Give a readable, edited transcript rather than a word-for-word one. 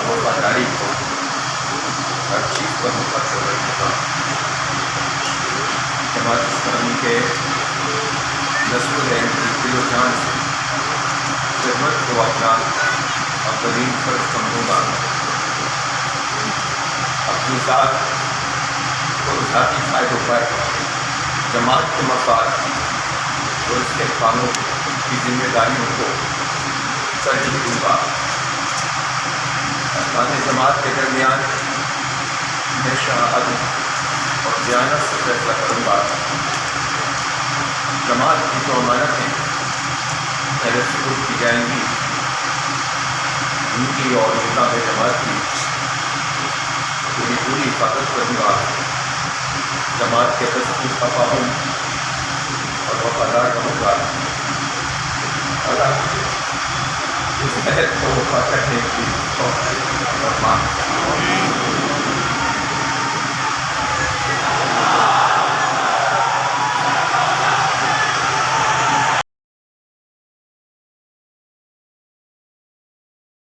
वफादारी को हर चीज़ पर मुकद्दर रखना। जमात इस्लामी के नस्ल दिलो जान से खिदमत को अपना अवलीन फर्ज समझूंगा। अपनी ज़ात और ज़ाती फ़ायदों पर जमात के मफाद और उसके कानून की जिम्मेदारियों को तरजीह दूँगा। अरकान जमात के दरमियान हमेशा अदल और दयानत से फैसला करूँगा। जमात की जो अमानतें मेरे सुपुर्द की जाएंगी उनकी और निज़ाम जमात की पूरी हिफाजत करूँगा। जमात के दस्तूर का पाबंद और वफादार रहूँगा। अल्लाह इस महल को वफा करने की